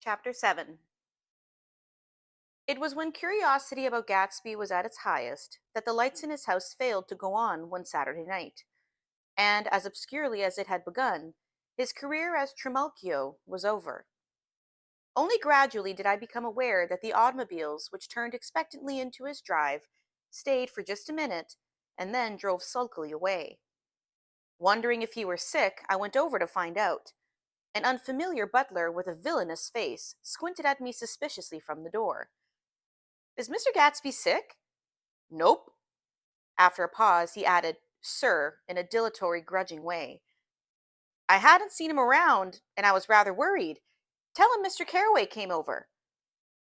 Chapter 7. It was when curiosity about Gatsby was at its highest that the lights in his house failed to go on one Saturday night, and as obscurely as it had begun, his career as Trimalchio was over. Only gradually did I become aware that the automobiles which turned expectantly into his drive stayed for just a minute and then drove sulkily away. Wondering if he were sick, I went over to find out. An unfamiliar butler with a villainous face squinted at me suspiciously from the door. "Is Mr. Gatsby sick?" "Nope." After a pause, he added, "Sir," in a dilatory, grudging way. "I hadn't seen him around, and I was rather worried. Tell him Mr. Carroway came over."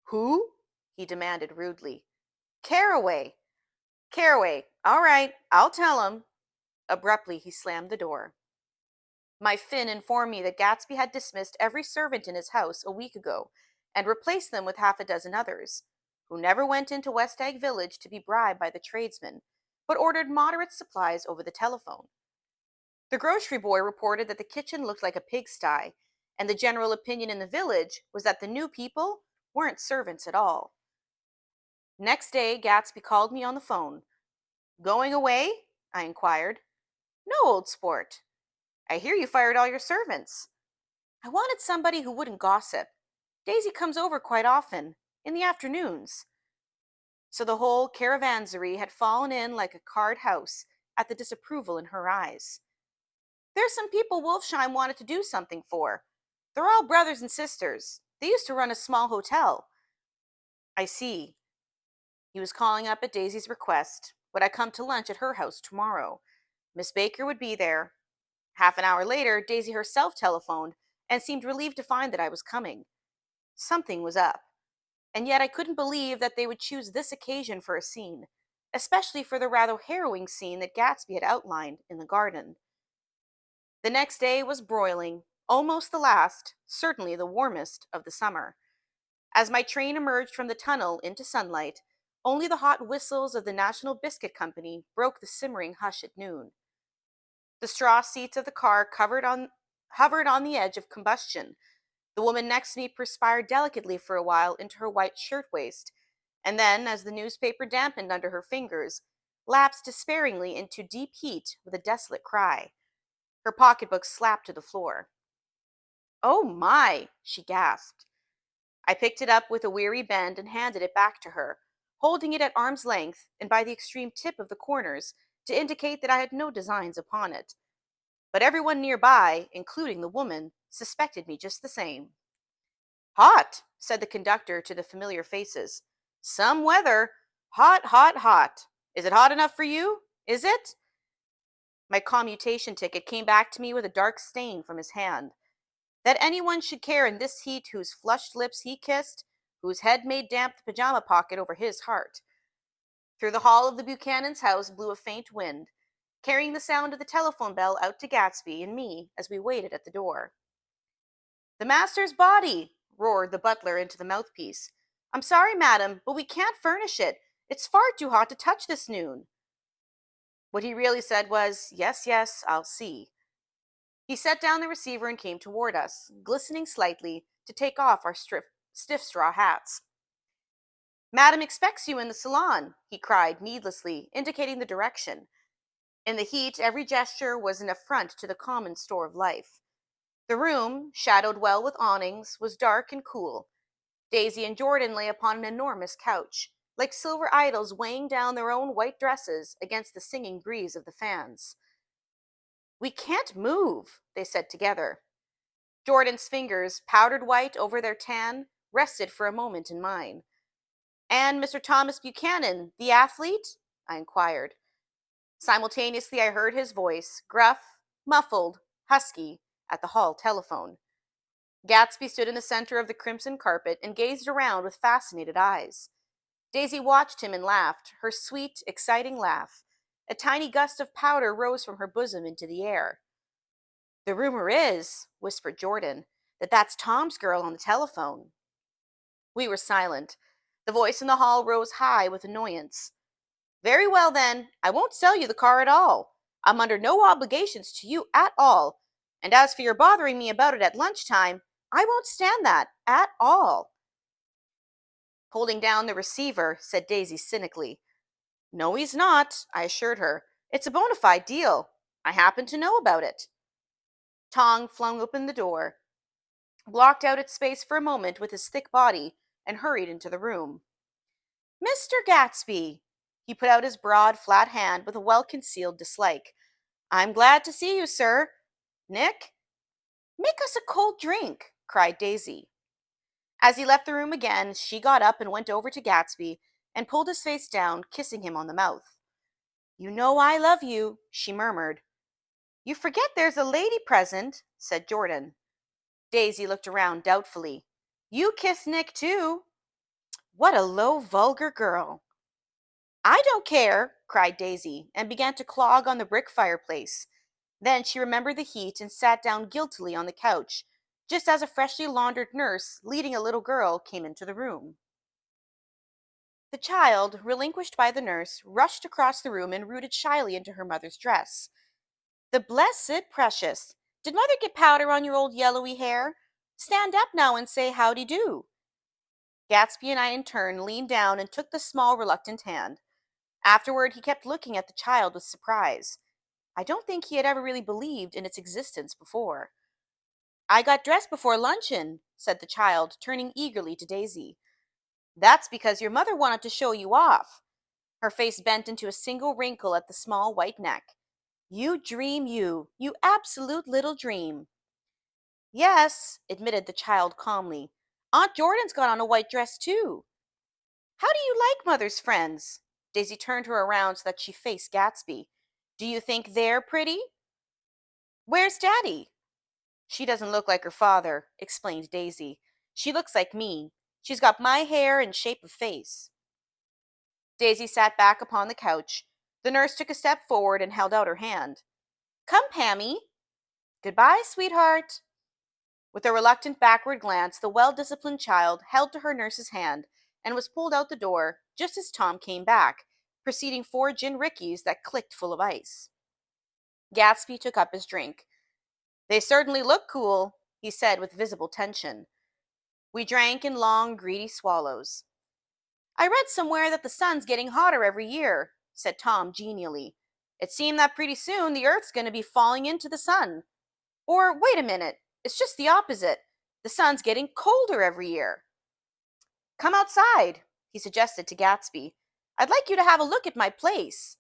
"Who?" he demanded rudely. "Carroway." "Carroway. All right, I'll tell him." Abruptly, he slammed the door. My Finn informed me that Gatsby had dismissed every servant in his house a week ago and replaced them with half a dozen others, who never went into West Egg Village to be bribed by the tradesmen, but ordered moderate supplies over the telephone. The grocery boy reported that the kitchen looked like a pigsty, and the general opinion in the village was that the new people weren't servants at all. Next day, Gatsby called me on the phone. "Going away?" I inquired. "No, old sport. I hear you fired all your servants." "I wanted somebody who wouldn't gossip. Daisy comes over quite often, in the afternoons." So the whole caravanserai had fallen in like a card house at the disapproval in her eyes. "There's some people Wolfsheim wanted to do something for. They're all brothers and sisters. They used to run a small hotel." "I see." He was calling up at Daisy's request. Would I come to lunch at her house tomorrow? Miss Baker would be there. Half an hour later, Daisy herself telephoned and seemed relieved to find that I was coming. Something was up. And yet I couldn't believe that they would choose this occasion for a scene, especially for the rather harrowing scene that Gatsby had outlined in the garden. The next day was broiling, almost the last, certainly the warmest, of the summer. As my train emerged from the tunnel into sunlight, only the hot whistles of the National Biscuit Company broke the simmering hush at noon. The straw seats of the car hovered on the edge of combustion. The woman next to me perspired delicately for a while into her white shirtwaist, and then, as the newspaper dampened under her fingers, lapsed despairingly into deep heat with a desolate cry. Her pocketbook slapped to the floor. "Oh my!" she gasped. I picked it up with a weary bend and handed it back to her, holding it at arm's length and by the extreme tip of the corners to indicate that I had no designs upon it. But everyone nearby, including the woman, suspected me just the same. "Hot," said the conductor to the familiar faces. "Some weather. Hot, hot, hot. Is it hot enough for you? Is it?" My commutation ticket came back to me with a dark stain from his hand. That anyone should care in this heat whose flushed lips he kissed, whose head made damp the pajama pocket over his heart. Through the hall of the Buchanan's house blew a faint wind, carrying the sound of the telephone bell out to Gatsby and me as we waited at the door. "The master's body!" roared the butler into the mouthpiece. "I'm sorry, madam, but we can't furnish it. It's far too hot to touch this noon." What he really said was, "Yes, yes, I'll see." He set down the receiver and came toward us, glistening slightly, to take off our stiff straw hats. "Madam expects you in the salon," he cried needlessly, indicating the direction. In the heat, every gesture was an affront to the common store of life. The room, shadowed well with awnings, was dark and cool. Daisy and Jordan lay upon an enormous couch, like silver idols weighing down their own white dresses against the singing breeze of the fans. "We can't move," they said together. Jordan's fingers, powdered white over their tan, rested for a moment in mine. "And Mr. Thomas Buchanan, the athlete?" I inquired. Simultaneously, I heard his voice, gruff, muffled, husky, at the hall telephone. Gatsby stood in the center of the crimson carpet and gazed around with fascinated eyes. Daisy watched him and laughed, her sweet, exciting laugh. A tiny gust of powder rose from her bosom into the air. "The rumor is," whispered Jordan, "that that's Tom's girl on the telephone." We were silent. The voice in the hall rose high with annoyance. "Very well, then. I won't sell you the car at all. I'm under no obligations to you at all. And as for your bothering me about it at lunchtime, I won't stand that at all. Holding down the receiver, said Daisy cynically. No, he's not, I assured her. It's a bona fide deal. I happen to know about it. Tong flung open the door, blocked out its space for a moment with his thick body, and hurried into the room. Mr. Gatsby! He put out his broad, flat hand with a well concealed dislike. I'm glad to see you, sir. Nick? Make us a cold drink, cried Daisy. As he left the room again, she got up and went over to Gatsby and pulled his face down, kissing him on the mouth. You know I love you, she murmured. You forget there's a lady present, said Jordan. Daisy looked around doubtfully. You kiss Nick, too. What a low, vulgar girl. I don't care, cried Daisy, and began to clog on the brick fireplace. Then she remembered the heat and sat down guiltily on the couch, just as a freshly laundered nurse leading a little girl came into the room. The child, relinquished by the nurse, rushed across the room and rooted shyly into her mother's dress. The blessed precious! Did mother get powder on your old yellowy hair? Stand up now and say howdy do. Gatsby and I in turn leaned down and took the small, reluctant hand. Afterward, he kept looking at the child with surprise. I don't think he had ever really believed in its existence before. I got dressed before luncheon, said the child, turning eagerly to Daisy. That's because your mother wanted to show you off. Her face bent into a single wrinkle at the small white neck. You dream, you absolute little dream. Yes, admitted the child calmly. Aunt Jordan's got on a white dress, too. How do you like mother's friends? Daisy turned her around so that she faced Gatsby. Do you think they're pretty? Where's Daddy? She doesn't look like her father, explained Daisy. She looks like me. She's got my hair and shape of face. Daisy sat back upon the couch. The nurse took a step forward and held out her hand. Come, Pammy. Goodbye, sweetheart. With a reluctant backward glance, the well-disciplined child held to her nurse's hand and was pulled out the door just as Tom came back, preceding 4 gin rickeys that clicked full of ice. Gatsby took up his drink. They certainly look cool, he said with visible tension. We drank in long, greedy swallows. I read somewhere that the sun's getting hotter every year, said Tom genially. It seemed that pretty soon the Earth's going to be falling into the sun. Or, wait a minute, it's just the opposite. The sun's getting colder every year. Come outside, he suggested to Gatsby. I'd like you to have a look at my place.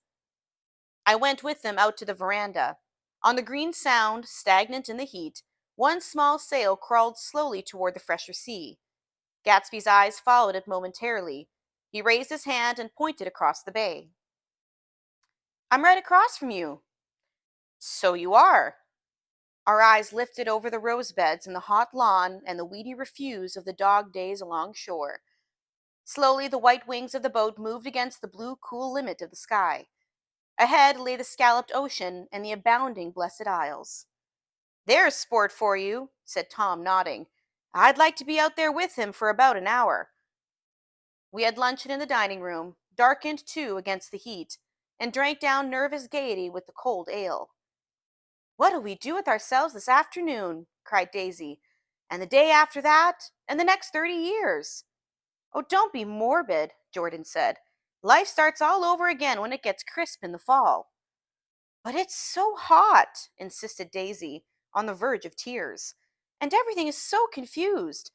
I went with them out to the veranda. On the green sound, stagnant in the heat, one small sail crawled slowly toward the fresher sea. Gatsby's eyes followed it momentarily. He raised his hand and pointed across the bay. I'm right across from you. So you are. Our eyes lifted over the rose beds and the hot lawn and the weedy refuse of the dog days along shore. Slowly, the white wings of the boat moved against the blue, cool limit of the sky. Ahead lay the scalloped ocean and the abounding Blessed Isles. There's sport for you, said Tom, nodding. I'd like to be out there with him for about an hour. We had luncheon in the dining room, darkened too against the heat, and drank down nervous gaiety with the cold ale. What'll we do with ourselves this afternoon? Cried Daisy. And the day after that, and the next 30 years. Oh, don't be morbid, Jordan said. Life starts all over again when it gets crisp in the fall. But it's so hot, insisted Daisy, on the verge of tears. And everything is so confused.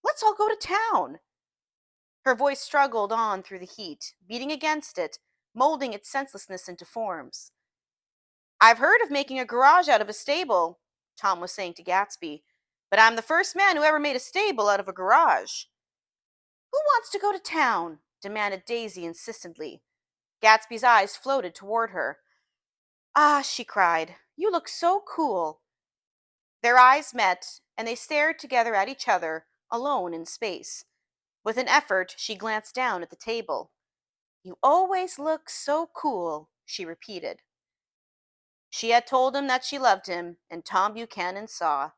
Let's all go to town. Her voice struggled on through the heat, beating against it, molding its senselessness into forms. I've heard of making a garage out of a stable, Tom was saying to Gatsby, but I'm the first man who ever made a stable out of a garage. Who wants to go to town? Demanded Daisy insistently. Gatsby's eyes floated toward her. Ah, she cried, you look so cool. Their eyes met, and they stared together at each other, alone in space. With an effort, she glanced down at the table. You always look so cool, she repeated. She had told him that she loved him, and Tom Buchanan saw.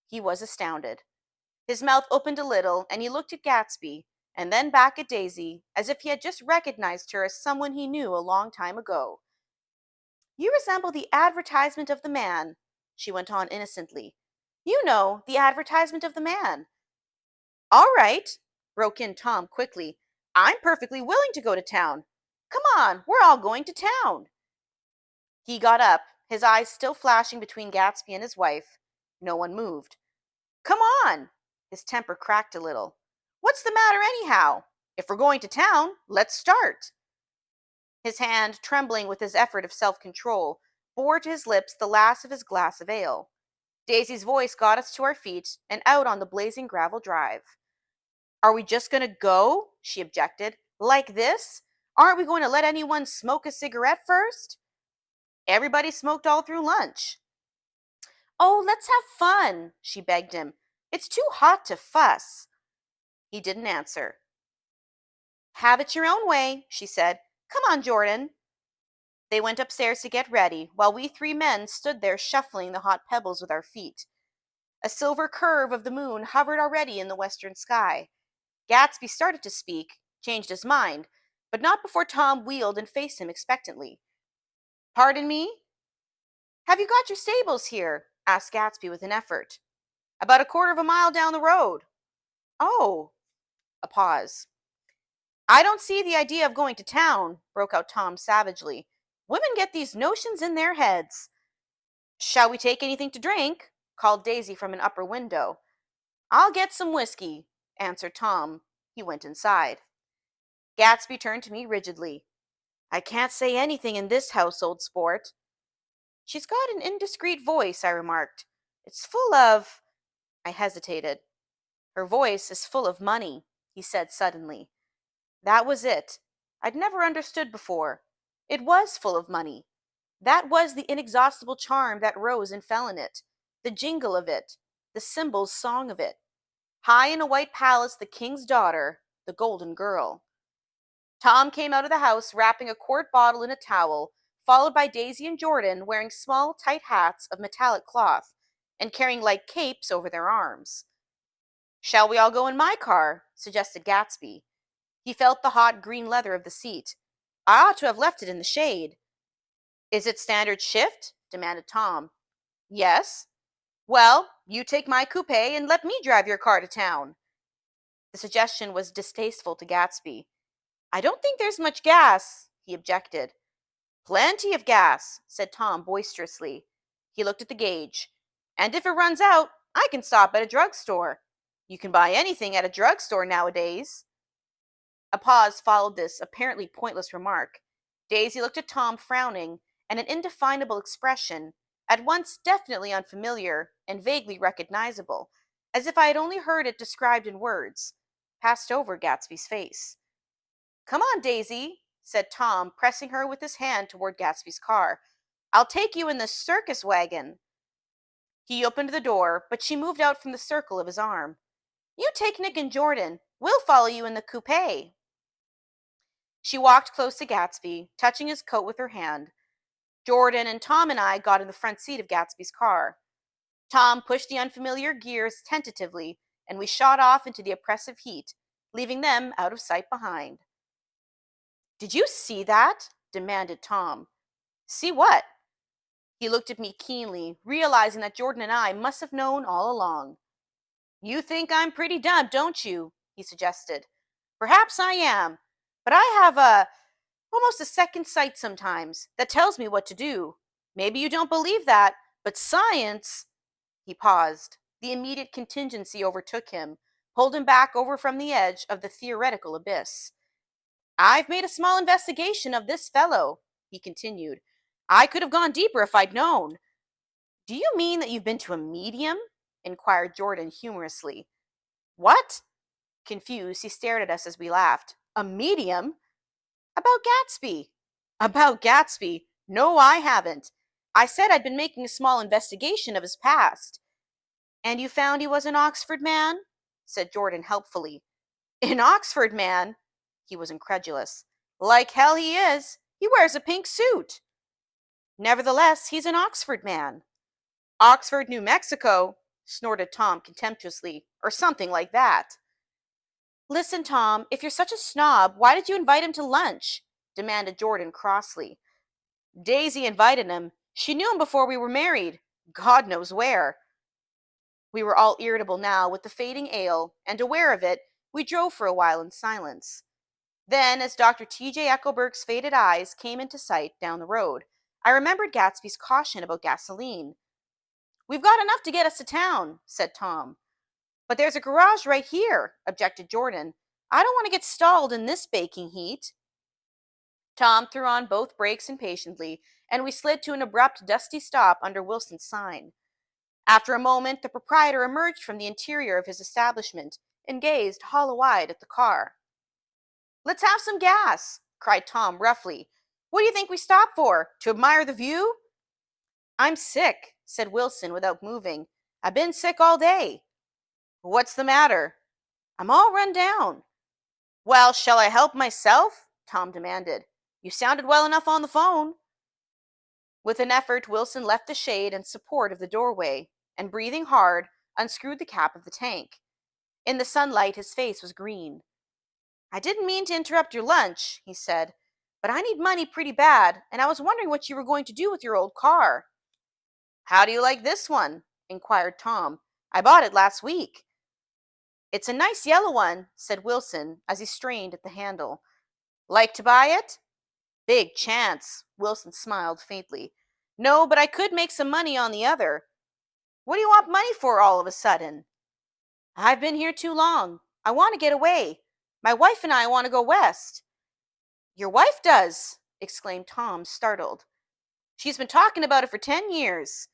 He was astounded. His mouth opened a little, and he looked at Gatsby, and then back at Daisy, as if he had just recognized her as someone he knew a long time ago. You resemble the advertisement of the man, she went on innocently. You know, the advertisement of the man. All right, broke in Tom quickly. I'm perfectly willing to go to town. Come on, we're all going to town. He got up, his eyes still flashing between Gatsby and his wife. No one moved. Come on! His temper cracked a little. What's the matter, anyhow? If we're going to town, let's start. His hand, trembling with his effort of self control, bore to his lips the last of his glass of ale. Daisy's voice got us to our feet and out on the blazing gravel drive. Are we just going to go? She objected. Like this? Aren't we going to let anyone smoke a cigarette first? Everybody smoked all through lunch. Oh, let's have fun, she begged him. It's too hot to fuss. He didn't answer. Have it your own way, she said. Come on, Jordan. They went upstairs to get ready, while we three men stood there shuffling the hot pebbles with our feet. A silver curve of the moon hovered already in the western sky. Gatsby started to speak, changed his mind, but not before Tom wheeled and faced him expectantly. Pardon me? Have you got your stables here? Asked Gatsby with an effort. About a quarter of a mile down the road. Oh. A pause. I don't see the idea of going to town, broke out Tom savagely. Women get these notions in their heads. Shall we take anything to drink? Called Daisy from an upper window. I'll get some whiskey, answered Tom. He went inside. Gatsby turned to me rigidly. I can't say anything in this house, old sport. She's got an indiscreet voice, I remarked. It's full of... I hesitated. Her voice is full of money, he said suddenly. That was it. I'd never understood before. It was full of money. That was the inexhaustible charm that rose and fell in it, the jingle of it, the cymbal's song of it. High in a white palace, the king's daughter, the golden girl. Tom came out of the house wrapping a quart bottle in a towel, followed by Daisy and Jordan wearing small, tight hats of metallic cloth and carrying light capes over their arms. Shall we all go in my car? Suggested Gatsby. He felt the hot green leather of the seat. I ought to have left it in the shade. Is it standard shift? Demanded Tom. Yes. Well, you take my coupe and let me drive your car to town. The suggestion was distasteful to Gatsby. I don't think there's much gas, he objected. Plenty of gas, said Tom boisterously. He looked at the gauge. And if it runs out, I can stop at a drugstore. You can buy anything at a drugstore nowadays. A pause followed this apparently pointless remark. Daisy looked at Tom frowning, and an indefinable expression, at once definitely unfamiliar and vaguely recognizable, as if I had only heard it described in words, passed over Gatsby's face. Come on, Daisy, said Tom, pressing her with his hand toward Gatsby's car. I'll take you in the circus wagon. He opened the door, but she moved out from the circle of his arm. You take Nick and Jordan. We'll follow you in the coupe. She walked close to Gatsby, touching his coat with her hand. Jordan and Tom and I got in the front seat of Gatsby's car. Tom pushed the unfamiliar gears tentatively, and we shot off into the oppressive heat, leaving them out of sight behind. Did you see that? Demanded Tom. See what? He looked at me keenly, realizing that Jordan and I must have known all along. You think I'm pretty dumb, don't you? He suggested. Perhaps I am, but I have almost a second sight sometimes that tells me what to do. Maybe you don't believe that, but science... He paused. The immediate contingency overtook him, pulled him back over from the edge of the theoretical abyss. I've made a small investigation of this fellow, he continued. I could have gone deeper if I'd known. Do you mean that you've been to a medium? Inquired Jordan humorously. What? Confused, he stared at us as we laughed. A medium? About Gatsby. About Gatsby? No, I haven't. I said I'd been making a small investigation of his past. And you found he was an Oxford man? Said Jordan helpfully. An Oxford man? He was incredulous. Like hell he is. He wears a pink suit. Nevertheless, he's an Oxford man. Oxford, New Mexico, snorted Tom contemptuously, or something like that. Listen, Tom, if you're such a snob, why did you invite him to lunch? Demanded Jordan crossly. Daisy invited him. She knew him before we were married. God knows where. We were all irritable now with the fading ale, and aware of it, we drove for a while in silence. Then, as Dr. T.J. Eckelberg's faded eyes came into sight down the road, I remembered Gatsby's caution about gasoline. "We've got enough to get us to town," said Tom. "But there's a garage right here," objected Jordan. "I don't want to get stalled in this baking heat." Tom threw on both brakes impatiently, and we slid to an abrupt, dusty stop under Wilson's sign. After a moment, the proprietor emerged from the interior of his establishment and gazed hollow-eyed at the car. "Let's have some gas," cried Tom roughly. "What do you think we stopped for? To admire the view?" "I'm sick," said Wilson without moving. "I've been sick all day." "What's the matter?" "I'm all run down." "Well, shall I help myself?" Tom demanded. "You sounded well enough on the phone." With an effort, Wilson left the shade and support of the doorway, and breathing hard, unscrewed the cap of the tank. In the sunlight, his face was green. "I didn't mean to interrupt your lunch," he said, "but I need money pretty bad, and I was wondering what you were going to do with your old car." "How do you like this one?" inquired Tom. "I bought it last week." "It's a nice yellow one," said Wilson as he strained at the handle. "Like to buy it?" "Big chance." Wilson smiled faintly. "No, but I could make some money on the other." "What do you want money for all of a sudden?" "I've been here too long. I want to get away. My wife and I want to go west." "Your wife does!" exclaimed Tom, startled. "She's been talking about it for 10 years.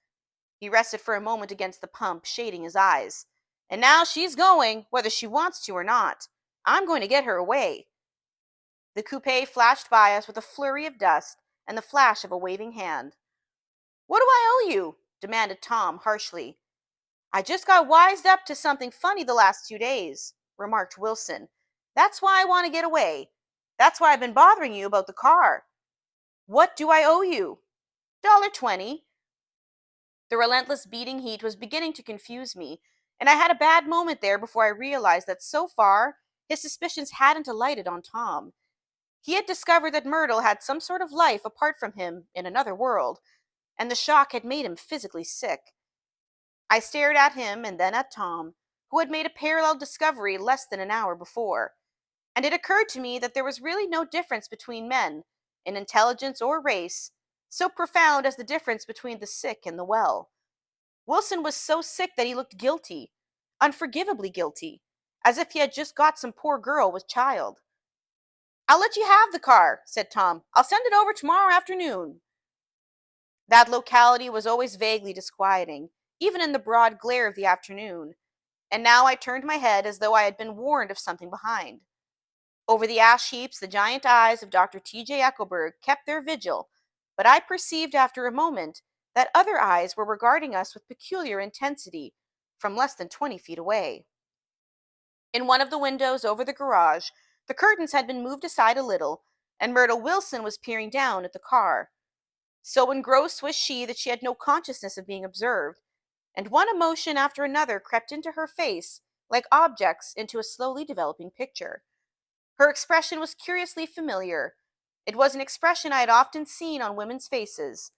He rested for a moment against the pump, shading his eyes. "And now she's going, whether she wants to or not. I'm going to get her away." The coupe flashed by us with a flurry of dust and the flash of a waving hand. "What do I owe you?" demanded Tom harshly. "I just got wised up to something funny the last 2 days," remarked Wilson. "That's why I want to get away. That's why I've been bothering you about the car." "What do I owe you?" $1.20. The relentless beating heat was beginning to confuse me, and I had a bad moment there before I realized that so far his suspicions hadn't alighted on Tom. He had discovered that Myrtle had some sort of life apart from him in another world, and the shock had made him physically sick. I stared at him and then at Tom, who had made a parallel discovery less than an hour before, and it occurred to me that there was really no difference between men, in intelligence or race, so profound as the difference between the sick and the well. Wilson was so sick that he looked guilty, unforgivably guilty, as if he had just got some poor girl with child. "I'll let you have the car," said Tom. "I'll send it over tomorrow afternoon." That locality was always vaguely disquieting, even in the broad glare of the afternoon, and now I turned my head as though I had been warned of something behind. Over the ash heaps, the giant eyes of Dr. T.J. Eckelberg kept their vigil, but I perceived after a moment that other eyes were regarding us with peculiar intensity from less than 20 feet away. In one of the windows over the garage, the curtains had been moved aside a little, and Myrtle Wilson was peering down at the car. So engrossed was she that she had no consciousness of being observed, and one emotion after another crept into her face like objects into a slowly developing picture. Her expression was curiously familiar. It was an expression I had often seen on women's faces,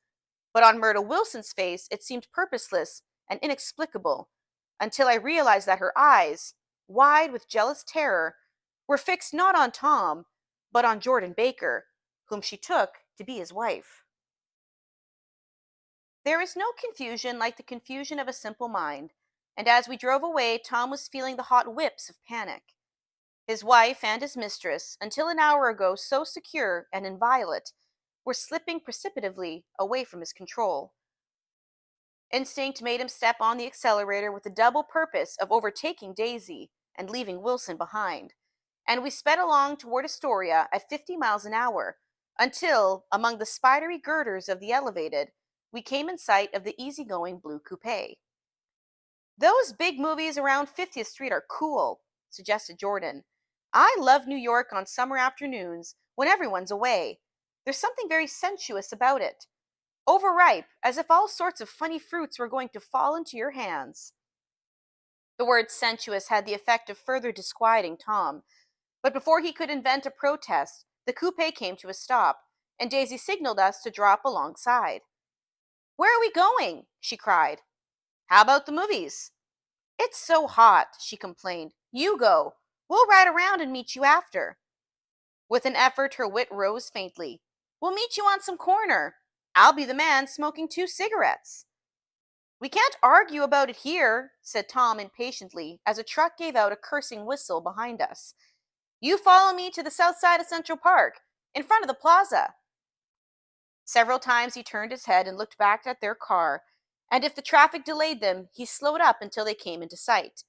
but on Myrtle Wilson's face it seemed purposeless and inexplicable, until I realized that her eyes, wide with jealous terror, were fixed not on Tom, but on Jordan Baker, whom she took to be his wife. There is no confusion like the confusion of a simple mind, and as we drove away, Tom was feeling the hot whips of panic. His wife and his mistress, until an hour ago so secure and inviolate, were slipping precipitately away from his control. Instinct made him step on the accelerator with the double purpose of overtaking Daisy and leaving Wilson behind, and we sped along toward Astoria at 50 miles an hour, until, among the spidery girders of the elevated, we came in sight of the easygoing blue coupe. "Those big movies around 50th Street are cool," suggested Jordan. "I love New York on summer afternoons when everyone's away. There's something very sensuous about it. Overripe, as if all sorts of funny fruits were going to fall into your hands." The word sensuous had the effect of further disquieting Tom, but before he could invent a protest, the coupe came to a stop, and Daisy signaled us to drop alongside. "Where are we going?" she cried. "How about the movies?" It's so hot, she complained. You go. We'll ride around and meet you after. With an effort, her wit rose faintly. We'll meet you on some corner. I'll be the man smoking 2 cigarettes. We can't argue about it here, said Tom impatiently as a truck gave out a cursing whistle behind us. You follow me to the south side of Central Park, in front of the plaza. Several times he turned his head and looked back at their car, and if the traffic delayed them, he slowed up until they came into sight.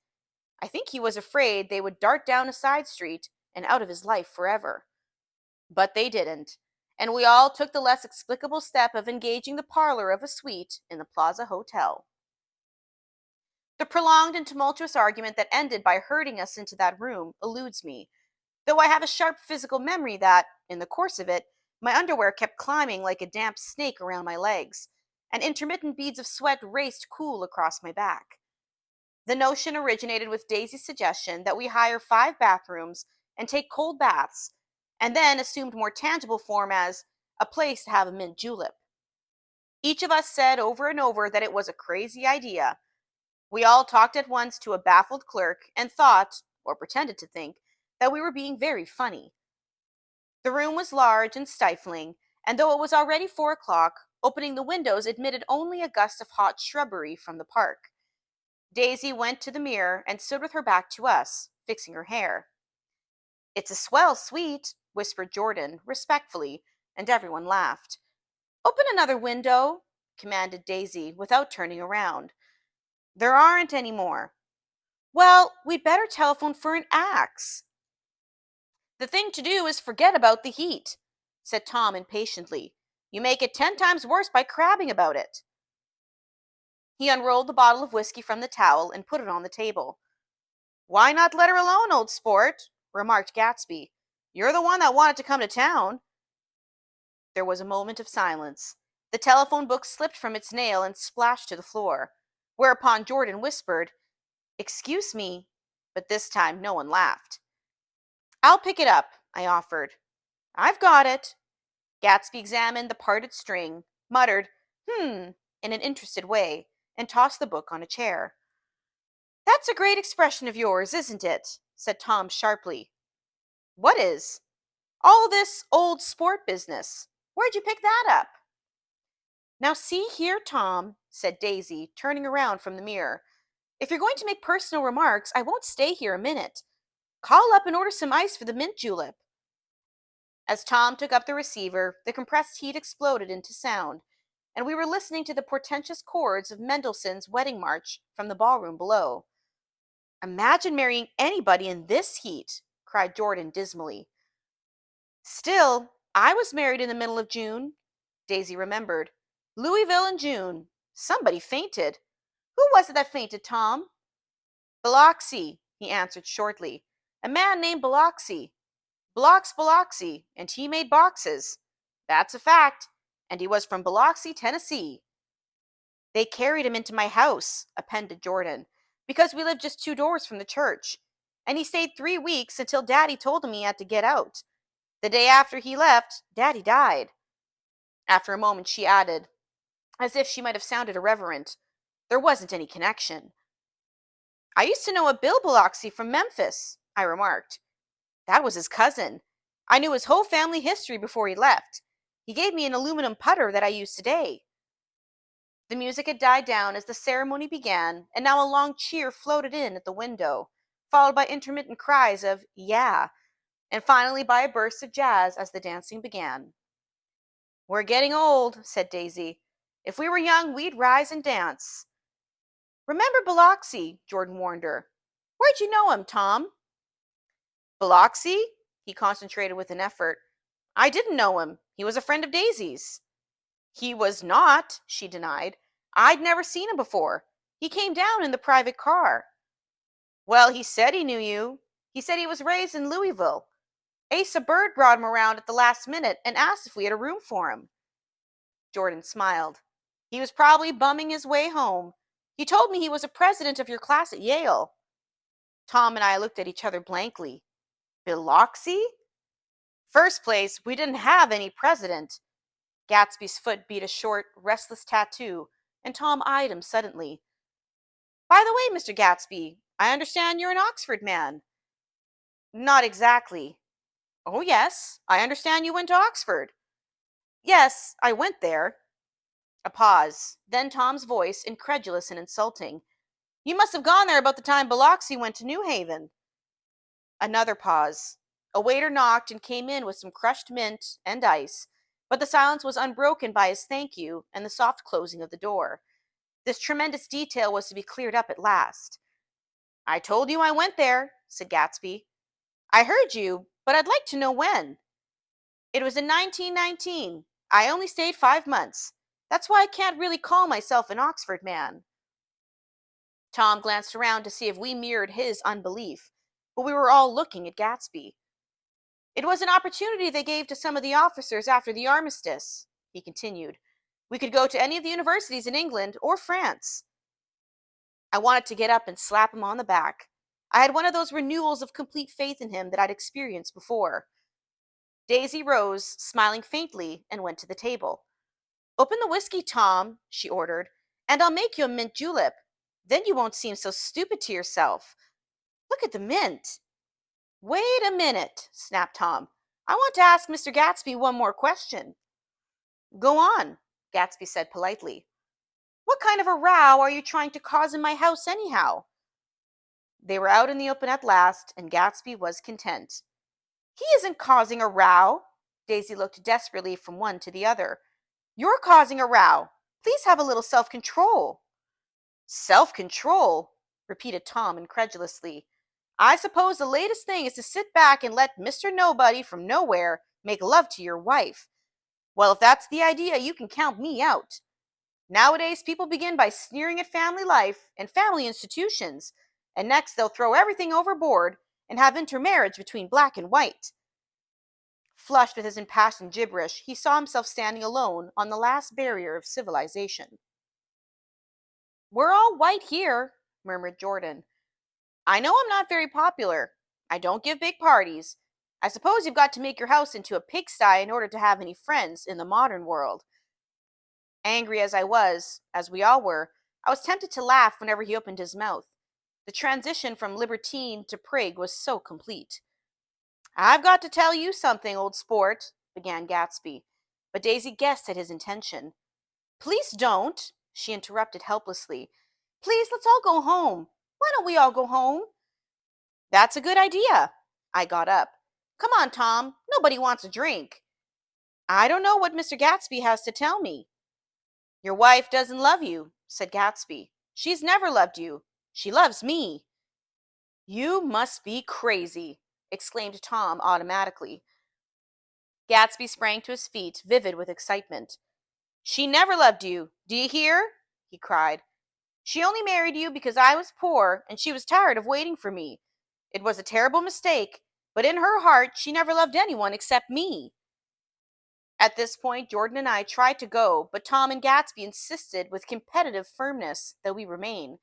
I think he was afraid they would dart down a side street and out of his life forever. But they didn't, and we all took the less explicable step of engaging the parlor of a suite in the Plaza Hotel. The prolonged and tumultuous argument that ended by herding us into that room eludes me, though I have a sharp physical memory that, in the course of it, my underwear kept climbing like a damp snake around my legs, and intermittent beads of sweat raced cool across my back. The notion originated with Daisy's suggestion that we hire 5 bathrooms and take cold baths, and then assumed more tangible form as a place to have a mint julep. Each of us said over and over that it was a crazy idea. We all talked at once to a baffled clerk and thought, or pretended to think, that we were being very funny. The room was large and stifling, and though it was already 4 o'clock, opening the windows admitted only a gust of hot shrubbery from the park. Daisy went to the mirror and stood with her back to us, fixing her hair. It's a swell suite, whispered Jordan, respectfully, and everyone laughed. Open another window, commanded Daisy, without turning around. There aren't any more. Well, we'd better telephone for an axe. The thing to do is forget about the heat, said Tom impatiently. You make it 10 times worse by crabbing about it. He unrolled the bottle of whiskey from the towel and put it on the table. Why not let her alone, old sport? Remarked Gatsby. You're the one that wanted to come to town. There was a moment of silence. The telephone book slipped from its nail and splashed to the floor, whereupon Jordan whispered, Excuse me, but this time no one laughed. I'll pick it up, I offered. I've got it. Gatsby examined the parted string, muttered, in an interested way, and tossed the book on a chair. That's a great expression of yours, isn't it? Said Tom sharply. What is? All this old sport business. Where'd you pick that up? Now see here, Tom, said Daisy, turning around from the mirror. If you're going to make personal remarks, I won't stay here a minute. Call up and order some ice for the mint julep. As Tom took up the receiver, the compressed heat exploded into sound, and we were listening to the portentous chords of Mendelssohn's Wedding March from the ballroom below. Imagine marrying anybody in this heat, cried Jordan dismally. Still, I was married in the middle of June, Daisy remembered. Louisville in June. Somebody fainted. Who was it that fainted, Tom? Biloxi, he answered shortly. A man named Biloxi. Biloxi, and he made boxes. That's a fact, and he was from Biloxi, Tennessee. They carried him into my house, appended Jordan, because we lived just 2 doors from the church, and he stayed 3 weeks until Daddy told him he had to get out. The day after he left, Daddy died. After a moment, she added, as if she might have sounded irreverent, there wasn't any connection. I used to know a Bill Biloxi from Memphis, I remarked. That was his cousin. I knew his whole family history before he left. He gave me an aluminum putter that I use today. The music had died down as the ceremony began, and now a long cheer floated in at the window, followed by intermittent cries of, yeah, and finally by a burst of jazz as the dancing began. We're getting old, said Daisy. If we were young, we'd rise and dance. Remember Biloxi, Jordan warned her. Where'd you know him, Tom? Biloxi? He concentrated with an effort. I didn't know him. He was a friend of Daisy's. He was not, she denied. I'd never seen him before. He came down in the private car. Well, he said he knew you. He said he was raised in Louisville. Asa Bird brought him around at the last minute and asked if we had a room for him. Jordan smiled. He was probably bumming his way home. He told me he was a president of your class at Yale. Tom and I looked at each other blankly. Biloxi? First place, we didn't have any president. Gatsby's foot beat a short, restless tattoo, and Tom eyed him suddenly. By the way, Mr. Gatsby, I understand you're an Oxford man. Not exactly. Oh, yes, I understand you went to Oxford. Yes, I went there. A pause. Then Tom's voice, incredulous and insulting. You must have gone there about the time Biloxi went to New Haven. Another pause. A waiter knocked and came in with some crushed mint and ice, but the silence was unbroken by his thank you and the soft closing of the door. This tremendous detail was to be cleared up at last. I told you I went there, said Gatsby. I heard you, but I'd like to know when. It was in 1919. I only stayed 5 months. That's why I can't really call myself an Oxford man. Tom glanced around to see if we mirrored his unbelief, but we were all looking at Gatsby. It was an opportunity they gave to some of the officers after the armistice, he continued. We could go to any of the universities in England or France. I wanted to get up and slap him on the back. I had one of those renewals of complete faith in him that I'd experienced before. Daisy rose, smiling faintly, and went to the table. Open the whiskey, Tom, she ordered, and I'll make you a mint julep. Then you won't seem so stupid to yourself. Look at the mint. Wait a minute, snapped Tom. I want to ask Mr. Gatsby one more question. Go on, Gatsby said politely. What kind of a row are you trying to cause in my house anyhow? They were out in the open at last, and Gatsby was content. He isn't causing a row. Daisy looked desperately from one to the other. You're causing a row. Please have a little self-control. Self-control, repeated Tom incredulously. I suppose the latest thing is to sit back and let Mr. Nobody from nowhere make love to your wife. Well, if that's the idea, you can count me out. Nowadays, people begin by sneering at family life and family institutions, and next they'll throw everything overboard and have intermarriage between black and white. Flushed with his impassioned gibberish, he saw himself standing alone on the last barrier of civilization. We're all white here, murmured Jordan. I know I'm not very popular. I don't give big parties. I suppose you've got to make your house into a pigsty in order to have any friends in the modern world. Angry as I was, as we all were, I was tempted to laugh whenever he opened his mouth. The transition from libertine to prig was so complete. I've got to tell you something, old sport, began Gatsby, but Daisy guessed at his intention. Please don't, she interrupted helplessly. Please, let's all go home. Why don't we all go home? That's a good idea. I got up. Come on, Tom. Nobody wants a drink. I don't know what Mr. Gatsby has to tell me. Your wife doesn't love you, said Gatsby. She's never loved you. She loves me. You must be crazy, exclaimed Tom automatically. Gatsby sprang to his feet, vivid with excitement. She never loved you. Do you hear? He cried. She only married you because I was poor and she was tired of waiting for me. It was a terrible mistake, but in her heart she never loved anyone except me. At this point, Jordan and I tried to go, but Tom and Gatsby insisted with competitive firmness that we remain,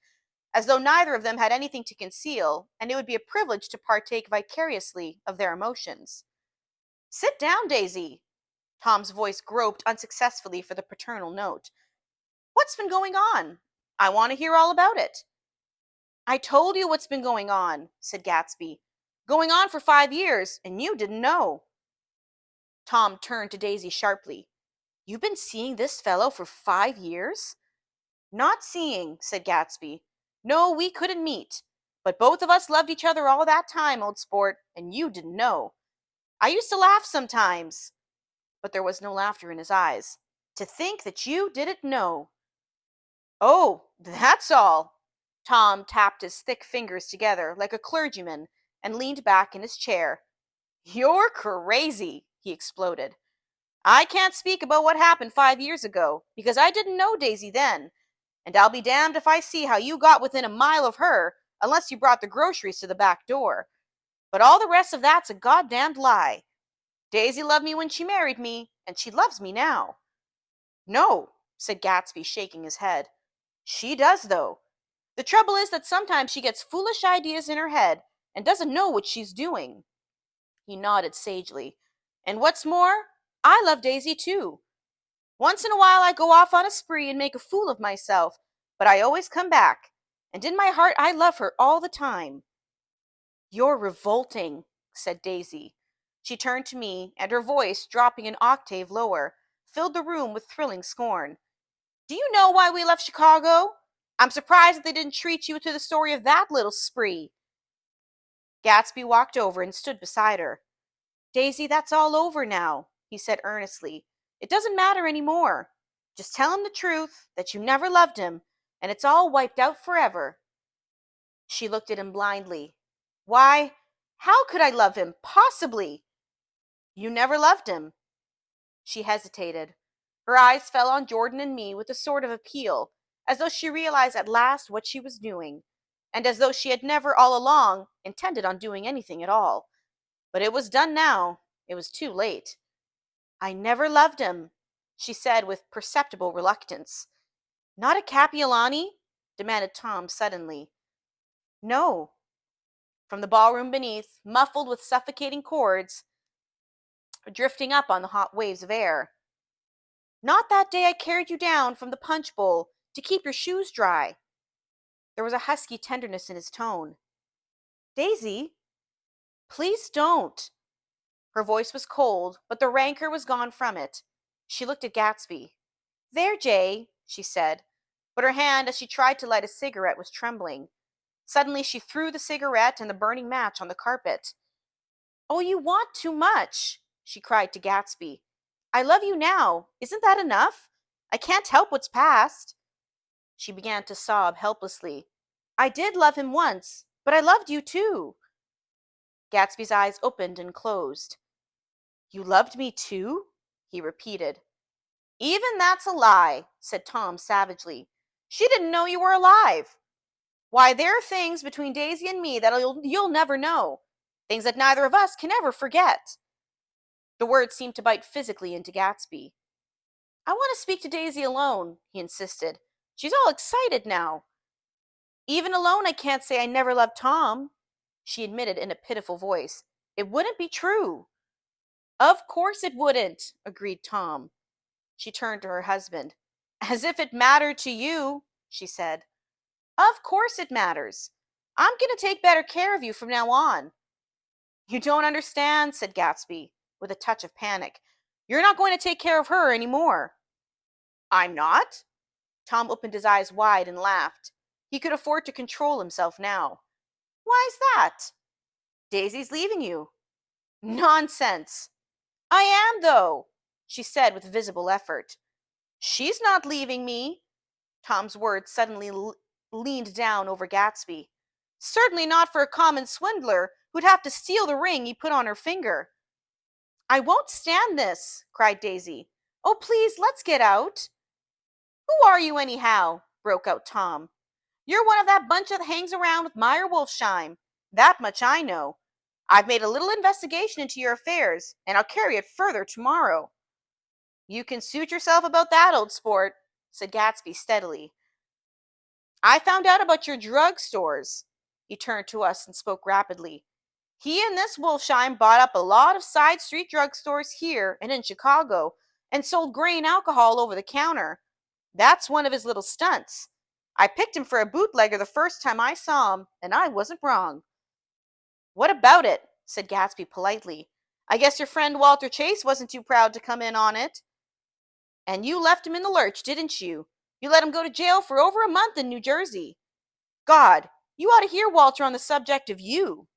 as though neither of them had anything to conceal, and it would be a privilege to partake vicariously of their emotions. Sit down, Daisy. Tom's voice groped unsuccessfully for the paternal note. What's been going on? I want to hear all about it. I told you what's been going on, said Gatsby. Going on for 5 years, and you didn't know. Tom turned to Daisy sharply. You've been seeing this fellow for 5 years? Not seeing, said Gatsby. No, we couldn't meet. But both of us loved each other all that time, old sport, and you didn't know. I used to laugh sometimes. But there was no laughter in his eyes. To think that you didn't know. Oh, that's all. Tom tapped his thick fingers together like a clergyman and leaned back in his chair. You're crazy, he exploded. I can't speak about what happened 5 years ago, because I didn't know Daisy then, and I'll be damned if I see how you got within a mile of her unless you brought the groceries to the back door. But all the rest of that's a goddamned lie. Daisy loved me when she married me, and she loves me now. No, said Gatsby, shaking his head. She does, though. The trouble is that sometimes she gets foolish ideas in her head and doesn't know what she's doing. He nodded sagely. And what's more, I love Daisy too. Once in a while I go off on a spree and make a fool of myself, but I always come back. and in my heart I love her all the time." "You're revolting," said Daisy. She turned to me, and her voice, dropping an octave lower, filled the room with thrilling scorn. "Do you know why we left Chicago? I'm surprised that they didn't treat you to the story of that little spree." Gatsby walked over and stood beside her. "Daisy, that's all over now," he said earnestly. "It doesn't matter any more. Just tell him the truth, that you never loved him, and it's all wiped out forever." She looked at him blindly. "Why, how could I love him, possibly?" "You never loved him." She hesitated. Her eyes fell on Jordan and me with a sort of appeal, as though she realized at last what she was doing, and as though she had never all along intended on doing anything at all. But it was done now. It was too late. "I never loved him," she said with perceptible reluctance. "Not a Capiolani?" demanded Tom suddenly. "No." From the ballroom beneath, muffled with suffocating chords, drifting up on the hot waves of air. "Not that day I carried you down from the punch bowl to keep your shoes dry." There was a husky tenderness in his tone. "Daisy, please don't." Her voice was cold, but the rancor was gone from it. She looked at Gatsby. "There, Jay," she said, but her hand, as she tried to light a cigarette, was trembling. Suddenly she threw the cigarette and the burning match on the carpet. "Oh, you want too much," she cried to Gatsby. "I love you now. Isn't that enough? I can't help what's past." She began to sob helplessly. "I did love him once, but I loved you too." Gatsby's eyes opened and closed. "You loved me too?" he repeated. "Even that's a lie," said Tom savagely. "She didn't know you were alive. Why, there are things between Daisy and me that you'll never know. Things that neither of us can ever forget." The words seemed to bite physically into Gatsby. "I want to speak to Daisy alone," he insisted. "She's all excited now." "Even alone, I can't say I never loved Tom," she admitted in a pitiful voice. "It wouldn't be true." "Of course it wouldn't," agreed Tom. She turned to her husband. "As if it mattered to you," she said. "Of course it matters. I'm going to take better care of you from now on." "You don't understand," said Gatsby, with a touch of panic. "You're not going to take care of her any more." "I'm not?" Tom opened his eyes wide and laughed. He could afford to control himself now. "Why's that?" "Daisy's leaving you." "Nonsense." "I am, though," she said with visible effort. "She's not leaving me." Tom's words suddenly leaned down over Gatsby. "Certainly not for a common swindler who'd have to steal the ring he put on her finger." "I won't stand this," cried Daisy. "Oh, please, let's get out." "Who are you, anyhow?" broke out Tom. "You're one of that bunch that hangs around with Meyer Wolfsheim. That much I know. I've made a little investigation into your affairs, and I'll carry it further tomorrow." "You can suit yourself about that, old sport," said Gatsby steadily. "I found out about your drug stores." He turned to us and spoke rapidly. "He and this Wolfsheim bought up a lot of side street drug stores here and in Chicago and sold grain alcohol over the counter. That's one of his little stunts. I picked him for a bootlegger the first time I saw him, and I wasn't wrong." "What about it?" said Gatsby politely. "I guess your friend Walter Chase wasn't too proud to come in on it." "And you left him in the lurch, didn't you? You let him go to jail for over a month in New Jersey. God, you ought to hear Walter on the subject of you.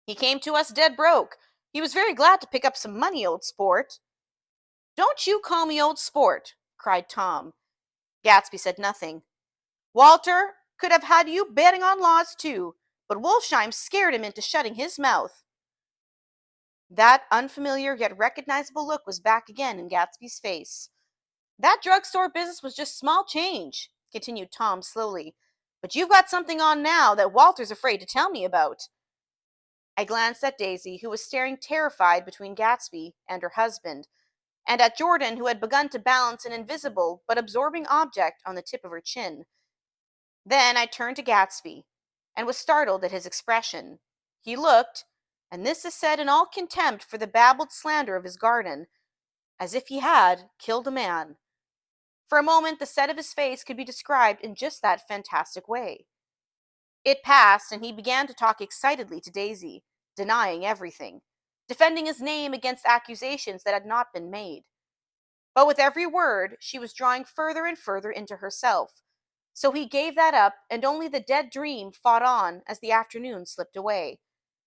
He came to us dead broke. He was very glad to pick up some money, old sport." "Don't you call me old sport," cried Tom. Gatsby said nothing. "Walter could have had you betting on laws too, but Wolfsheim scared him into shutting his mouth." That unfamiliar yet recognizable look was back again in Gatsby's face. "That drugstore business was just small change," continued Tom slowly. "But you've got something on now that Walter's afraid to tell me about." I glanced at Daisy, who was staring terrified between Gatsby and her husband, and at Jordan, who had begun to balance an invisible but absorbing object on the tip of her chin. Then I turned to Gatsby, and was startled at his expression. He looked, and this is said in all contempt for the babbled slander of his garden, as if he had killed a man. For a moment, the set of his face could be described in just that fantastic way. It passed, and he began to talk excitedly to Daisy, denying everything, defending his name against accusations that had not been made. But with every word, she was drawing further and further into herself. So he gave that up, and only the dead dream fought on as the afternoon slipped away,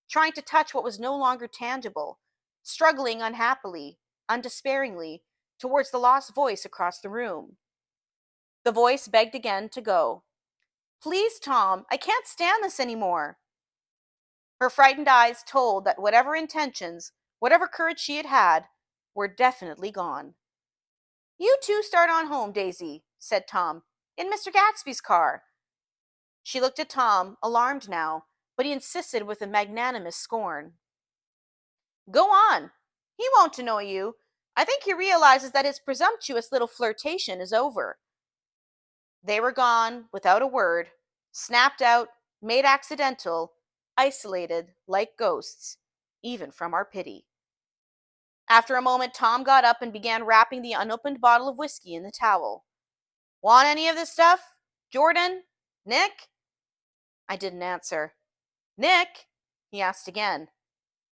trying to touch what was no longer tangible, struggling unhappily, undespairingly, towards the lost voice across the room. The voice begged again to go. Please, Tom, I can't stand this anymore. Her frightened eyes told that whatever intentions, whatever courage she had had, were definitely gone. You two start on home, Daisy, said Tom, in Mr. Gatsby's car. She looked at Tom, alarmed now, but he insisted with a magnanimous scorn. Go on. He won't annoy you. I think he realizes that his presumptuous little flirtation is over. They were gone, without a word, snapped out, made accidental, isolated like ghosts, even from our pity. After a moment, Tom got up and began wrapping the unopened bottle of whiskey in the towel. Want any of this stuff? Jordan? Nick? I didn't answer. Nick? He asked again.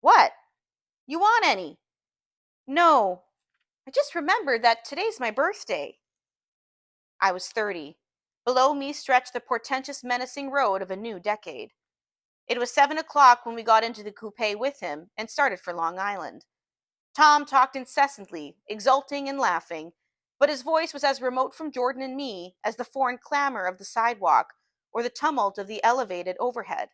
What? You want any? No. I just remembered that today's my birthday. I was 30. Below me stretched the portentous, menacing road of a new decade. It was 7 o'clock when we got into the coupe with him and started for Long Island. Tom talked incessantly, exulting and laughing, but his voice was as remote from Jordan and me as the foreign clamor of the sidewalk or the tumult of the elevated overhead.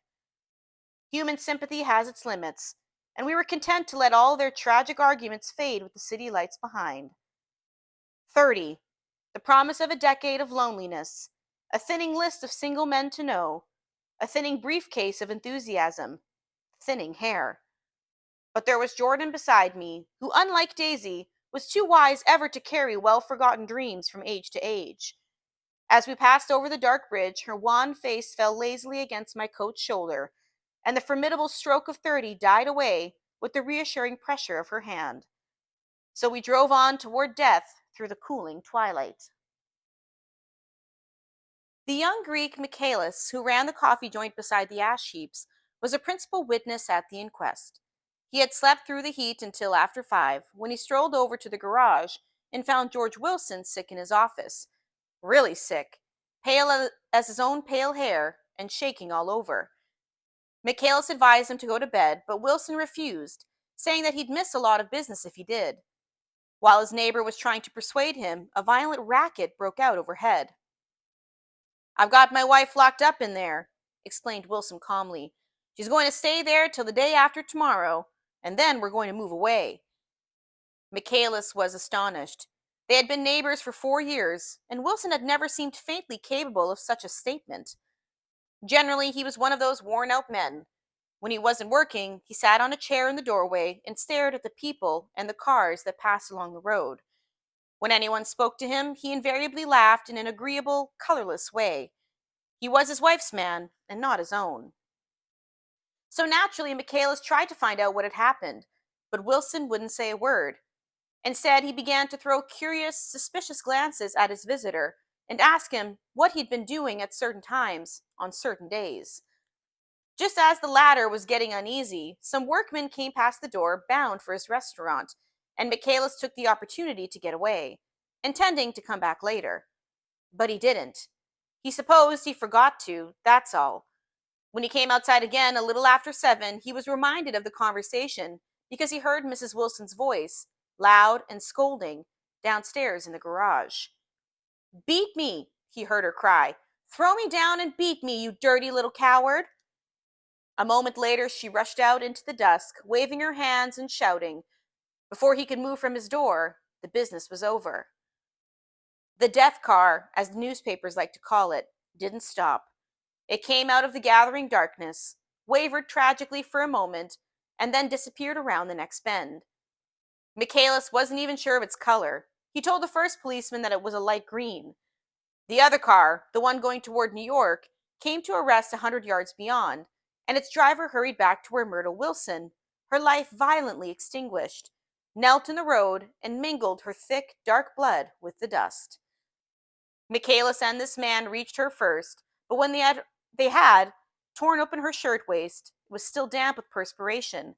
Human sympathy has its limits, and we were content to let all their tragic arguments fade with the city lights behind. 30. The promise of a decade of loneliness, a thinning list of single men to know, a thinning briefcase of enthusiasm, thinning hair. But there was Jordan beside me, who, unlike Daisy, was too wise ever to carry well-forgotten dreams from age to age. As we passed over the dark bridge, her wan face fell lazily against my coat's shoulder, and the formidable stroke of 30 died away with the reassuring pressure of her hand. So we drove on toward death through the cooling twilight. The young Greek Michaelis, who ran the coffee joint beside the ash heaps, was a principal witness at the inquest. He had slept through the heat until after 5, when he strolled over to the garage and found George Wilson sick in his office. Really sick, pale as his own pale hair, and shaking all over. Michaelis advised him to go to bed, but Wilson refused, saying that he'd miss a lot of business if he did. While his neighbor was trying to persuade him, a violent racket broke out overhead. I've got my wife locked up in there, explained Wilson calmly. She's going to stay there till the day after tomorrow, and then we're going to move away. Michaelis was astonished. They had been neighbors for 4 years, and Wilson had never seemed faintly capable of such a statement. Generally, he was one of those worn-out men. When he wasn't working, he sat on a chair in the doorway and stared at the people and the cars that passed along the road. When anyone spoke to him, he invariably laughed in an agreeable, colorless way. He was his wife's man, and not his own. So naturally, Michaelis tried to find out what had happened, but Wilson wouldn't say a word. Instead, he began to throw curious, suspicious glances at his visitor and ask him what he'd been doing at certain times, on certain days. Just as the latter was getting uneasy, some workmen came past the door bound for his restaurant, and Michaelis took the opportunity to get away, intending to come back later. But he didn't. He supposed he forgot to, that's all. When he came outside again a little after 7, he was reminded of the conversation because he heard Mrs. Wilson's voice, loud and scolding, downstairs in the garage. Beat me, he heard her cry. Throw me down and beat me, you dirty little coward. A moment later, she rushed out into the dusk, waving her hands and shouting. Before he could move from his door, the business was over. The death car, as the newspapers like to call it, didn't stop. It came out of the gathering darkness, wavered tragically for a moment, and then disappeared around the next bend. Michaelis wasn't even sure of its color. He told the first policeman that it was a light green. The other car, the one going toward New York, came to a rest 100 yards beyond, and its driver hurried back to where Myrtle Wilson, her life violently extinguished, knelt in the road and mingled her thick, dark blood with the dust. Michaelis and this man reached her first, but when they had torn open her shirtwaist, it was still damp with perspiration.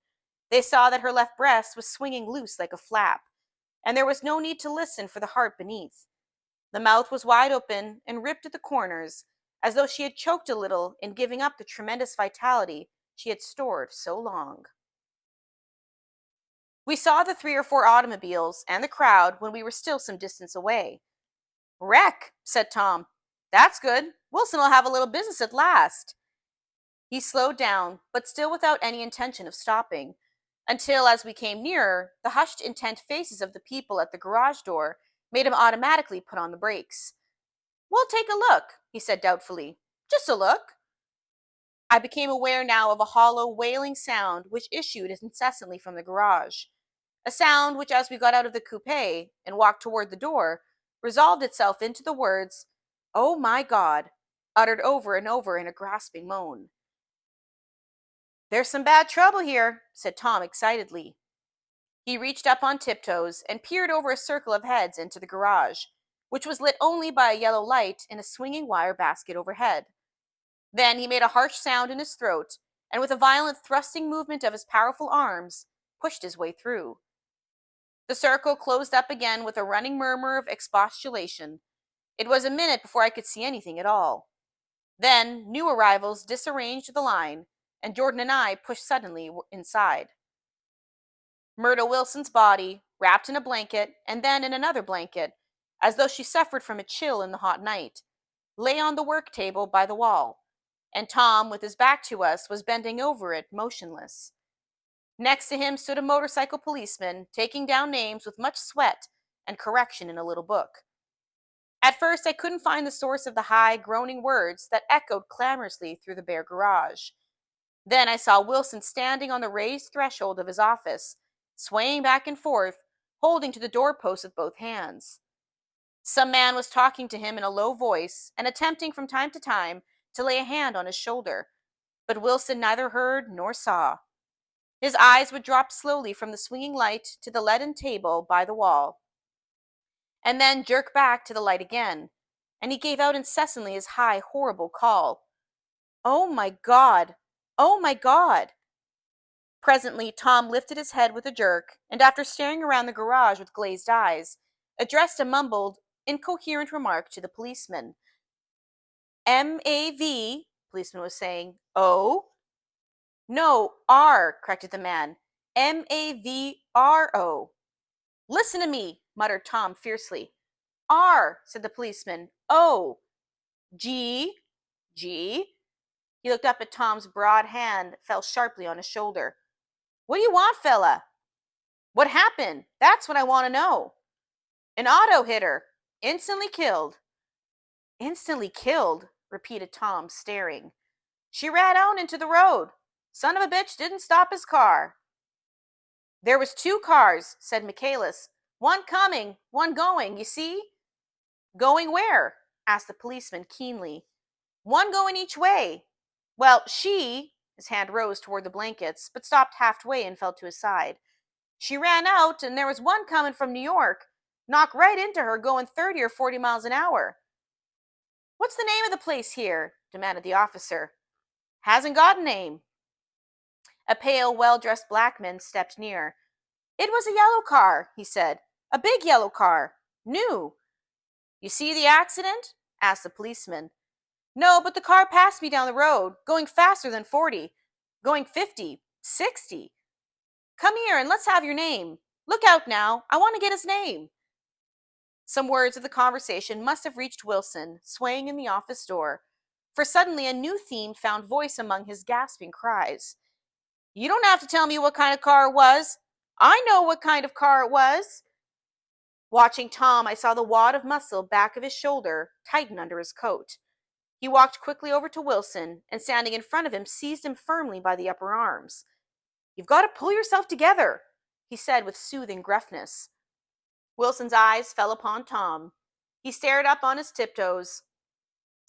They saw that her left breast was swinging loose like a flap, and there was no need to listen for the heart beneath. The mouth was wide open and ripped at the corners, as though she had choked a little in giving up the tremendous vitality she had stored so long. We saw the 3 or 4 automobiles and the crowd when we were still some distance away. "Wreck," said Tom. "That's good. Wilson will have a little business at last." He slowed down, but still without any intention of stopping, until, as we came nearer, the hushed, intent faces of the people at the garage door made him automatically put on the brakes. "We'll take a look," he said doubtfully. "Just a look." I became aware now of a hollow, wailing sound which issued incessantly from the garage. A sound which, as we got out of the coupe and walked toward the door, resolved itself into the words, "Oh my God," uttered over and over in a grasping moan. "There's some bad trouble here," said Tom excitedly. He reached up on tiptoes and peered over a circle of heads into the garage, which was lit only by a yellow light in a swinging wire basket overhead. Then he made a harsh sound in his throat, and with a violent thrusting movement of his powerful arms, pushed his way through. The circle closed up again with a running murmur of expostulation. It was a minute before I could see anything at all. Then new arrivals disarranged the line, and Jordan and I pushed suddenly inside. Myrtle Wilson's body, wrapped in a blanket and then in another blanket, as though she suffered from a chill in the hot night, lay on the work table by the wall, and Tom, with his back to us, was bending over it, motionless. Next to him stood a motorcycle policeman, taking down names with much sweat and correction in a little book. At first, I couldn't find the source of the high, groaning words that echoed clamorously through the bare garage. Then I saw Wilson standing on the raised threshold of his office, swaying back and forth, holding to the doorpost with both hands. Some man was talking to him in a low voice and attempting from time to time to lay a hand on his shoulder, but Wilson neither heard nor saw. His eyes would drop slowly from the swinging light to the leaden table by the wall, and then jerk back to the light again, and he gave out incessantly his high, horrible call. "Oh my God! Oh my God!" Presently, Tom lifted his head with a jerk, and after staring around the garage with glazed eyes, addressed a mumbled, incoherent remark to the policeman. "M-A-V," policeman was saying. "O?" "No, R," corrected the man. "M-A-V-R-O." "Listen to me," muttered Tom fiercely. "R," said the policeman. "O." "G." "G." He looked up at Tom's broad hand that fell sharply on his shoulder. "What do you want, fella?" "What happened? That's what I want to know." "An auto hit her. Instantly killed." "Instantly killed," repeated Tom, staring. "She ran out into the road. Son of a bitch didn't stop his car." "There was 2 cars," said Michaelis. "One coming, one going, you see?" "Going where?" asked the policeman keenly. "One going each way. Well, his hand rose toward the blankets, but stopped halfway and fell to his side. "She ran out, and there was one coming from New York. Knocked right into her going 30 or 40 miles an hour." "What's the name of the place here?" demanded the officer. "Hasn't got a name." A pale, well-dressed black man stepped near. "It was a yellow car," he said. "A big yellow car. New." "You see the accident?" asked the policeman. "No, but the car passed me down the road, going faster than 40. Going 50, 60. Come here and let's have your name. Look out now. I want to get his name." Some words of the conversation must have reached Wilson, swaying in the office door, for suddenly a new theme found voice among his gasping cries. "You don't have to tell me what kind of car it was. I know what kind of car it was." Watching Tom, I saw the wad of muscle back of his shoulder tighten under his coat. He walked quickly over to Wilson and, standing in front of him, seized him firmly by the upper arms. "You've got to pull yourself together," he said with soothing gruffness. Wilson's eyes fell upon Tom. He stared up on his tiptoes,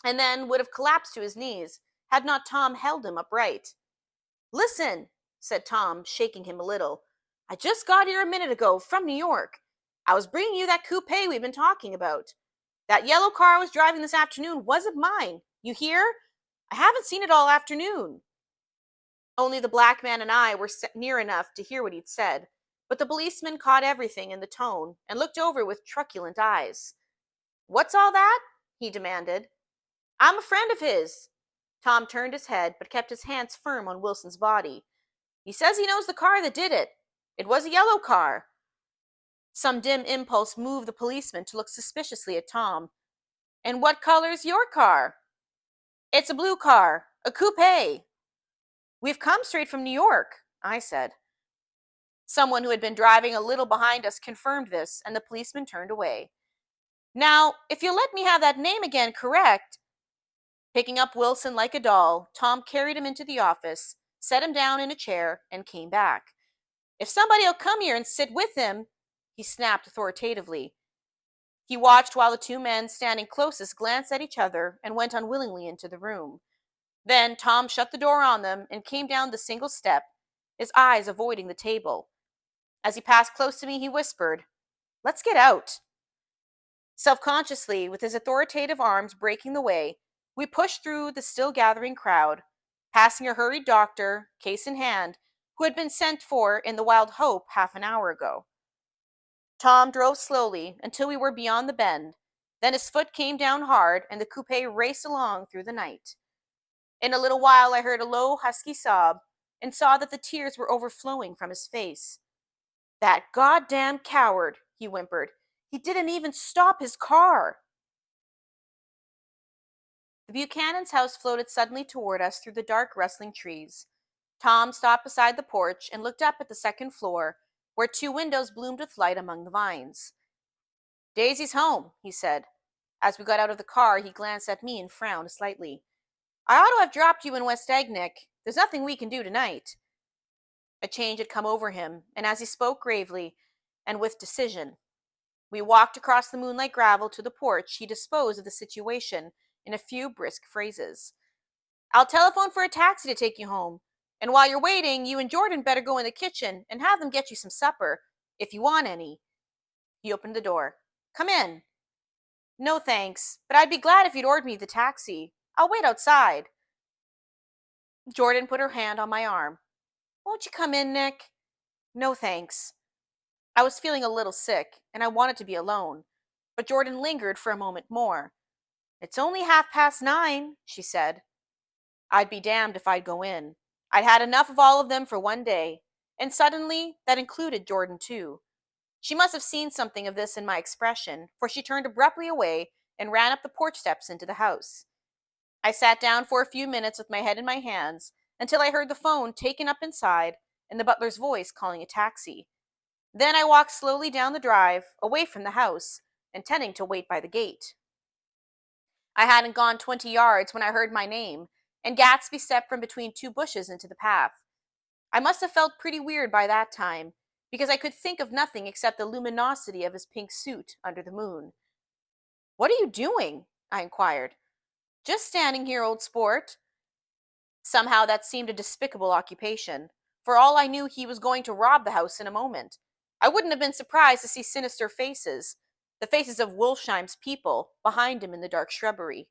and then would have collapsed to his knees had not Tom held him upright. "Listen," said Tom, shaking him a little. "I just got here a minute ago from New York. I was bringing you that coupe we've been talking about. That yellow car I was driving this afternoon wasn't mine. You hear? I haven't seen it all afternoon. Only the black man and I were near enough to hear what he'd said, but the policeman caught everything in the tone and looked over with truculent eyes. What's all that? He demanded. I'm a friend of his. Tom turned his head but kept his hands firm on Wilson's body. He says he knows the car that did it. It was a yellow car. Some dim impulse moved the policeman to look suspiciously at Tom. And what color's your car? It's a blue car, a coupe. We've come straight from New York, I said. Someone who had been driving a little behind us confirmed this, and the policeman turned away. Now, if you'll let me have that name again correct. Picking up Wilson like a doll, Tom carried him into the office, set him down in a chair, and came back. If somebody'll come here and sit with him, he snapped authoritatively. He watched while the two men standing closest glanced at each other and went unwillingly into the room. Then Tom shut the door on them and came down the single step, his eyes avoiding the table. As he passed close to me, he whispered, "Let's get out." Self-consciously, with his authoritative arms breaking the way, we pushed through the still gathering crowd, passing a hurried doctor, case in hand, who had been sent for in the Wild Hope half an hour ago. Tom drove slowly until we were beyond the bend. Then his foot came down hard and the coupe raced along through the night. In a little while I heard a low, husky sob and saw that the tears were overflowing from his face. "That goddamn coward," he whimpered. "He didn't even stop his car." The Buchanan's house floated suddenly toward us through the dark, rustling trees. Tom stopped beside the porch and looked up at the second floor, where two windows bloomed with light among the vines. "Daisy's home," he said. As we got out of the car, he glanced at me and frowned slightly. "I ought to have dropped you in West Egg, Nick. There's nothing we can do tonight." A change had come over him, and as he spoke gravely and with decision, we walked across the moonlight gravel to the porch. He disposed of the situation in a few brisk phrases. "I'll telephone for a taxi to take you home. And while you're waiting, you and Jordan better go in the kitchen and have them get you some supper, if you want any." He opened the door. "Come in." "No, thanks, but I'd be glad if you'd order me the taxi. I'll wait outside." Jordan put her hand on my arm. "Won't you come in, Nick?" "No, thanks." I was feeling a little sick, and I wanted to be alone, but Jordan lingered for a moment more. "It's only 9:30, she said. I'd be damned if I'd go in. I'd had enough of all of them for one day, and suddenly that included Jordan too. She must have seen something of this in my expression, for she turned abruptly away and ran up the porch steps into the house. I sat down for a few minutes with my head in my hands until I heard the phone taken up inside and the butler's voice calling a taxi. Then I walked slowly down the drive, away from the house, intending to wait by the gate. I hadn't gone 20 yards when I heard my name, and Gatsby stepped from between two bushes into the path. I must have felt pretty weird by that time, because I could think of nothing except the luminosity of his pink suit under the moon. "What are you doing?" I inquired. "Just standing here, old sport." Somehow that seemed a despicable occupation. For all I knew, he was going to rob the house in a moment. I wouldn't have been surprised to see sinister faces, the faces of Wolfsheim's people, behind him in the dark shrubbery.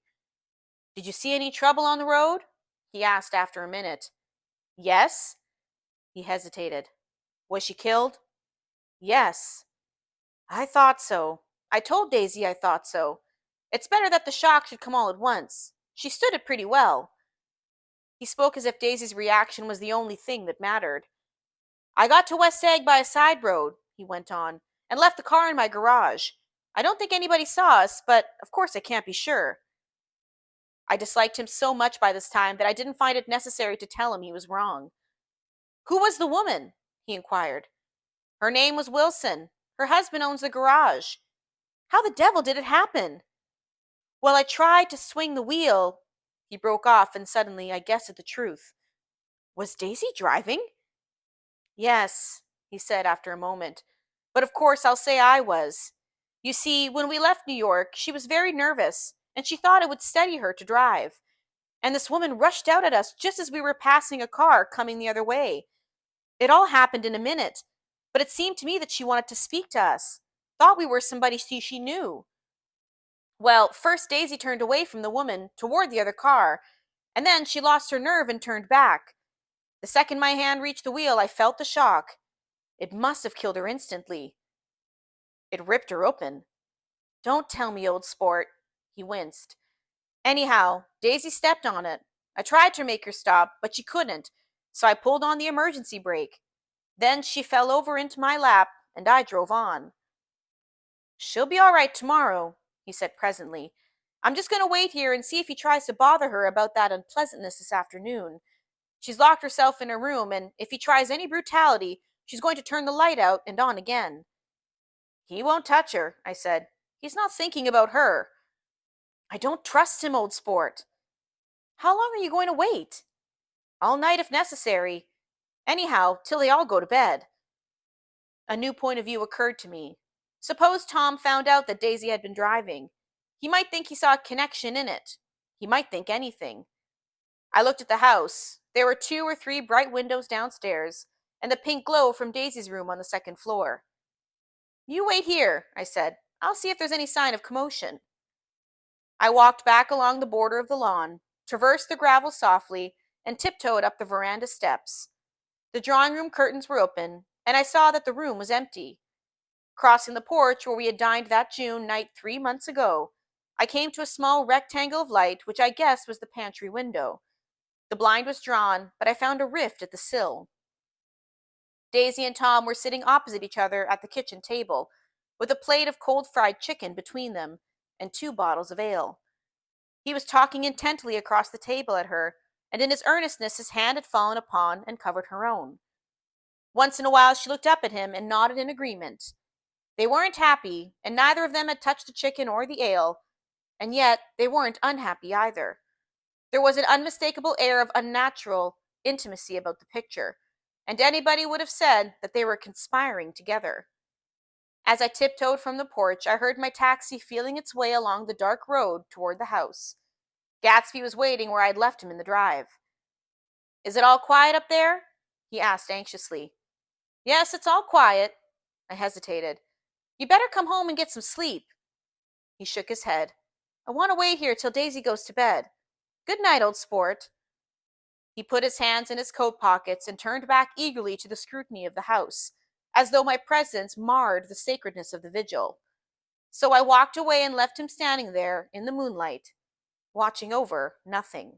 "Did you see any trouble on the road?" he asked after a minute. "Yes." He hesitated. "Was she killed?" "Yes." "I thought so. I told Daisy I thought so. It's better that the shock should come all at once. She stood it pretty well." He spoke as if Daisy's reaction was the only thing that mattered. "I got to West Egg by a side road," he went on, "and left the car in my garage. I don't think anybody saw us, but of course I can't be sure." I disliked him so much by this time that I didn't find it necessary to tell him he was wrong. "Who was the woman?" he inquired. "Her name was Wilson. Her husband owns the garage." "How the devil did it happen?" "Well, I tried to swing the wheel." He broke off, and suddenly I guessed at the truth. "Was Daisy driving?" "Yes," he said after a moment. "But of course I'll say I was. You see, when we left New York, she was very nervous, and she thought it would steady her to drive. And this woman rushed out at us just as we were passing a car coming the other way. It all happened in a minute, but it seemed to me that she wanted to speak to us. Thought we were somebody she knew." Well, first Daisy turned away from the woman toward the other car, and then she lost her nerve and turned back. The second my hand reached the wheel, I felt the shock. It must have killed her instantly. It ripped her open. Don't tell me, old sport. He winced. Anyhow, Daisy stepped on it. I tried to make her stop, but she couldn't, so I pulled on the emergency brake. Then she fell over into my lap, and I drove on. She'll be all right tomorrow, he said presently. I'm just going to wait here and see if he tries to bother her about that unpleasantness this afternoon. She's locked herself in her room, and if he tries any brutality, she's going to turn the light out and on again. He won't touch her, I said. He's not thinking about her. I don't trust him, old sport. How long are you going to wait? All night if necessary. Anyhow, till they all go to bed. A new point of view occurred to me. Suppose Tom found out that Daisy had been driving. He might think he saw a connection in it. He might think anything. I looked at the house. There were 2 or 3 bright windows downstairs, and the pink glow from Daisy's room on the second floor. You wait here, I said. I'll see if there's any sign of commotion. I walked back along the border of the lawn, traversed the gravel softly, and tiptoed up the veranda steps. The drawing room curtains were open, and I saw that the room was empty. Crossing the porch where we had dined that June night 3 months ago, I came to a small rectangle of light which I guessed was the pantry window. The blind was drawn, but I found a rift at the sill. Daisy and Tom were sitting opposite each other at the kitchen table, with a plate of cold fried chicken between them and 2 bottles of ale. He was talking intently across the table at her, and in his earnestness his hand had fallen upon and covered her own. Once in a while she looked up at him and nodded in agreement. They weren't happy, and neither of them had touched the chicken or the ale, and yet they weren't unhappy either. There was an unmistakable air of unnatural intimacy about the picture, and anybody would have said that they were conspiring together. As I tiptoed from the porch, I heard my taxi feeling its way along the dark road toward the house. Gatsby was waiting where I'd left him in the drive. Is it all quiet up there? He asked anxiously. Yes, it's all quiet. I hesitated. You better come home and get some sleep. He shook his head. I want to wait here till Daisy goes to bed. Good night, old sport. He put his hands in his coat pockets and turned back eagerly to the scrutiny of the house, as though my presence marred the sacredness of the vigil. So I walked away and left him standing there in the moonlight, watching over nothing.